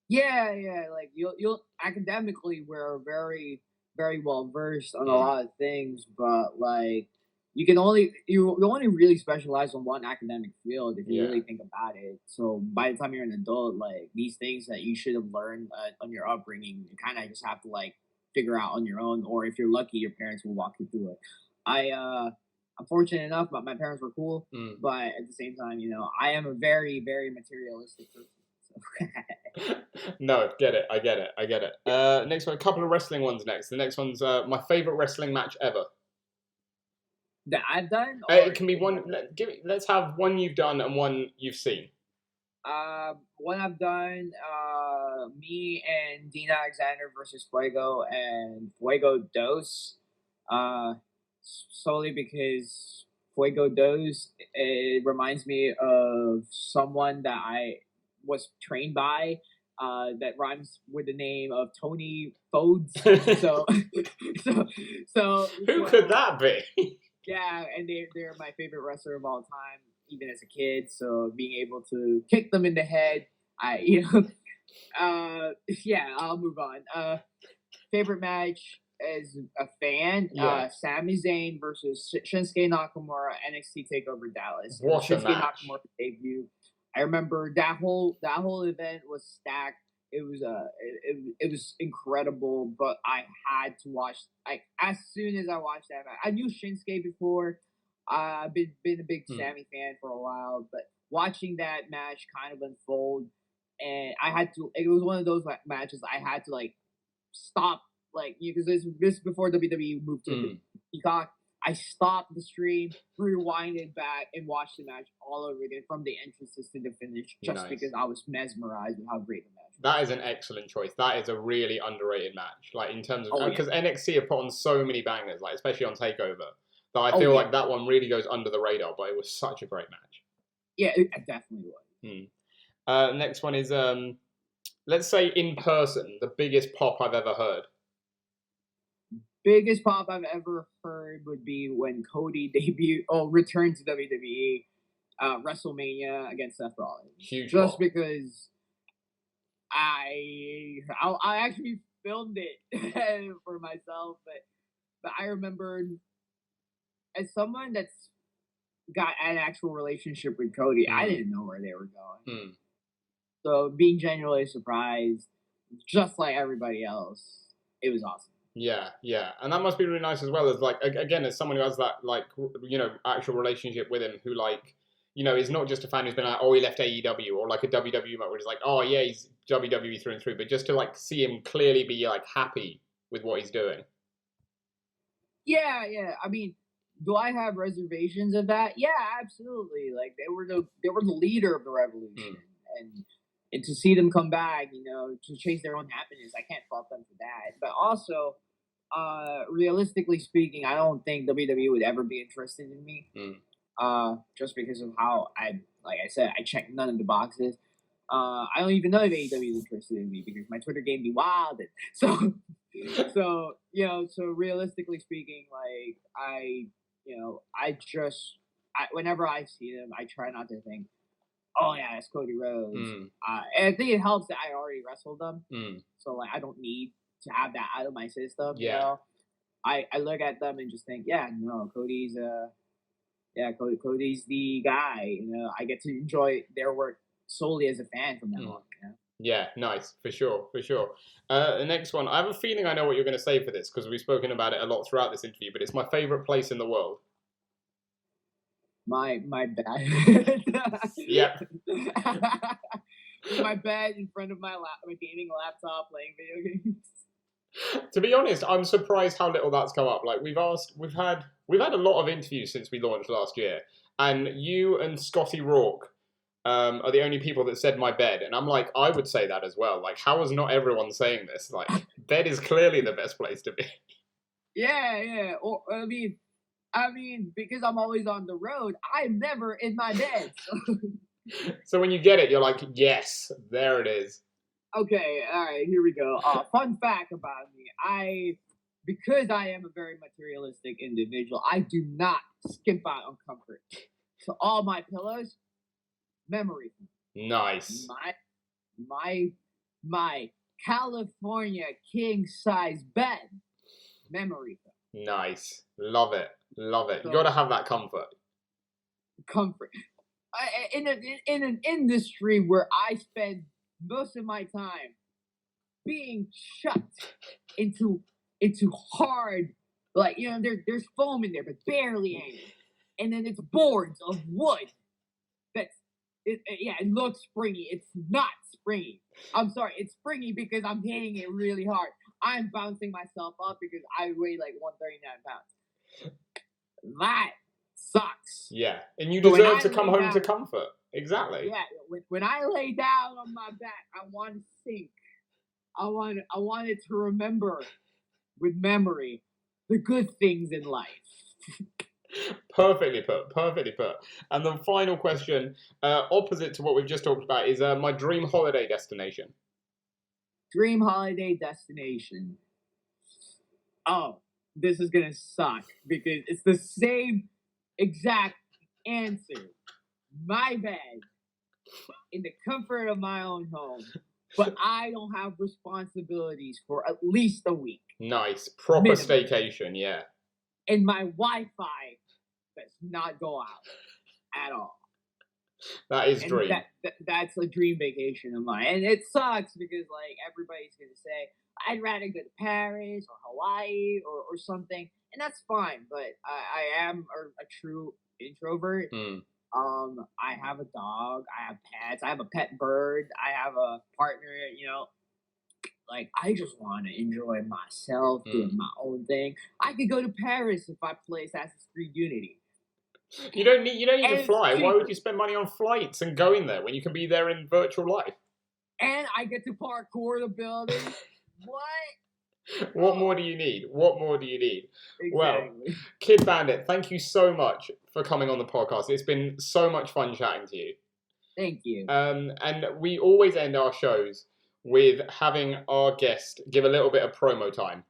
Yeah. Like, you'll academically, we're very, very well versed on a lot of things, but like, you only really specialize on one academic field if you really think about it. So by the time you're an adult, like these things that you should have learned on your upbringing, you kind of just have to like figure out on your own, or if you're lucky, your parents will walk you through it. I'm fortunate enough, but my parents were cool. But at the same time, I am a very, very materialistic person. So. No, get it. I get it. Next one, a couple of wrestling ones next. The next one's my favorite wrestling match ever. That I've done? It can be one. Let's have one you've done and one you've seen. One I've done, me and Dean Alexander versus Fuego and Fuego Dos. Solely because Fuego Dos, it reminds me of someone that I was trained by. That rhymes with the name of Tony Fodes. So who could that be? Yeah, and they're my favorite wrestler of all time, even as a kid. So being able to kick them in the head, I'll move on. Favorite match as a fan, Sami Zayn versus Shinsuke Nakamura, NXT Takeover Dallas. What a Shinsuke match! Nakamura debut. I remember that whole event was stacked. It was incredible, but I had to watch. As soon as I watched that match, I knew Shinsuke before. I've been a big Sami fan for a while, but watching that match kind of unfold, and I had to. It was one of those matches I had to like stop, like because this before WWE moved to Peacock. I stopped the stream, rewinded back, and watched the match all over again from the entrances to the finish, just because I was mesmerized with how great the match was. That is an excellent choice. That is a really underrated match. Like, in terms of, because NXT have put on so many bangers, like especially on Takeover, that I feel like that one really goes under the radar. But it was such a great match. Yeah, it definitely was. Next one is, let's say in person, the biggest pop I've ever heard. Biggest pop I've ever heard would be when Cody returned to WWE, WrestleMania against Seth Rollins. Huge just pop. Because I actually filmed it for myself, but I remember, as someone that's got an actual relationship with Cody, I didn't know where they were going. So being genuinely surprised, just like everybody else, it was awesome. Yeah, and that must be really nice as well, as like, again, as someone who has that, like, you know, actual relationship with him, who, like, you know, is not just a fan who's been like, oh, he left AEW, or like a WWE moment where it's like, oh yeah, he's WWE through and through, but just to like see him clearly be like happy with what he's doing. Yeah. I mean, do I have reservations of that? Yeah, absolutely. Like, they were the leader of the revolution, and to see them come back, you know, to chase their own happiness, I can't fault them for that. But also, realistically speaking, I don't think WWE would ever be interested in me. Just because of how like I said, I checked none of the boxes. I don't even know if AEW is interested in me because my Twitter game be wild. So realistically speaking, like, whenever I see them, I try not to think, oh yeah, it's Cody Rhodes. And I think it helps that I already wrestled them, so like I don't need to have that out of my system. You know, I look at them and just think, Cody's Cody's the guy. You know, I get to enjoy their work solely as a fan from now on. You know? Yeah, nice, for sure. The next one, I have a feeling I know what you're going to say for this because we've spoken about it a lot throughout this interview, but it's my favorite place in the world. My bed. Yeah. My bed in front of my gaming laptop, playing video games. To be honest, I'm surprised how little that's come up. Like, we've had a lot of interviews since we launched last year, and you and Scotty Rourke are the only people that said my bed, and I'm like, I would say that as well. Like, how is not everyone saying this? Like, bed is clearly the best place to be. Yeah. Or I mean, because I'm always on the road, I'm never in my bed. So when you get it, you're like, yes, there it is. Okay, all right, here we go. Fun fact about me: because I am a very materialistic individual, I do not skimp out on comfort. So all my pillows, memory. Nice. My California king size bed, memory. Nice, love it. So, you got to have that comfort. In an industry where I spend most of my time being shut into hard, like, you know, there's foam in there, but barely any, and then it's boards of wood. It looks springy. It's not springy. I'm sorry, it's springy because I'm hitting it really hard. I'm bouncing myself up because I weigh like 139 pounds. That sucks. Yeah, and you deserve to come home to comfort. Exactly. Yeah, when I lay down on my back, I want to sink. I want it to remember with memory the good things in life. Perfectly put. And the final question, opposite to what we've just talked about, is my dream holiday destination. Dream holiday destination. Oh, this is gonna suck because it's the same exact answer. My bed, in the comfort of my own home, but I don't have responsibilities for at least a week. Nice, proper minimum. Staycation, yeah. And my Wi-Fi does not go out at all. That is dream. That's a dream vacation of mine, and it sucks because like everybody's gonna say I'd rather go to Paris or Hawaii or something, and that's fine. But I am a true introvert. I have a dog. I have pets. I have a pet bird. I have a partner. You know, like, I just want to enjoy myself, doing my own thing. I could go to Paris if I play Assassin's Creed Unity. You don't need And to fly. it's Why would cheaper. you spend money on flights and going there when you can be there in virtual life? And I get to parkour the building. What? What more do you need? What more do you need? Exactly. Well, Kid Bandit, thank you so much for coming on the podcast. It's been so much fun chatting to you. Thank you. And we always end our shows with having our guest give a little bit of promo time.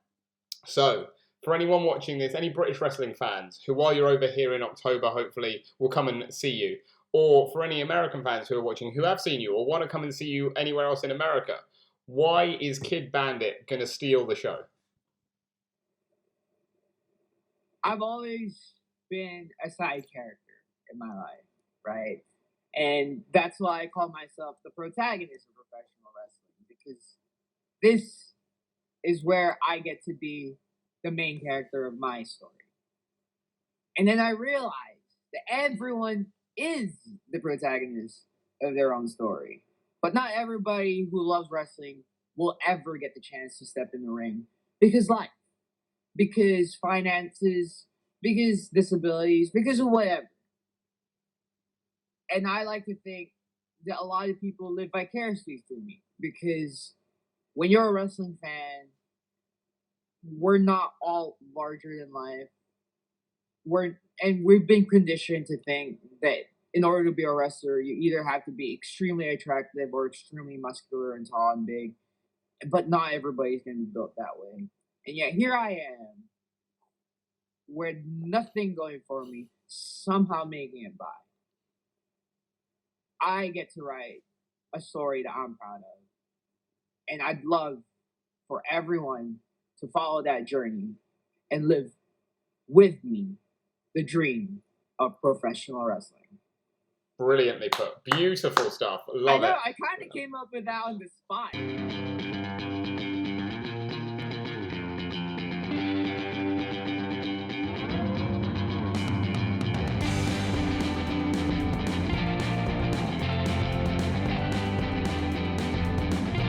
So, for anyone watching this, any British wrestling fans who, while you're over here in October, hopefully will come and see you, or for any American fans who are watching who have seen you or want to come and see you anywhere else in America, why is Kid Bandit going to steal the show? I've always been a side character in my life, right? And that's why I call myself the protagonist of professional wrestling, because this is where I get to be the main character of my story. And then I realized that everyone is the protagonist of their own story. But not everybody who loves wrestling will ever get the chance to step in the ring because life, because finances, because disabilities, because of whatever. And I like to think that a lot of people live vicariously through me because when you're a wrestling fan, we're not all larger than life. We've been conditioned to think that in order to be a wrestler, you either have to be extremely attractive or extremely muscular and tall and big. But not everybody's going to be built that way. And yet here I am, with nothing going for me, somehow making it by. I get to write a story that I'm proud of. And I'd love for everyone to follow that journey and live with me the dream of professional wrestling. Brilliantly put. Beautiful stuff. Love it. I kind of came up with that on the spot.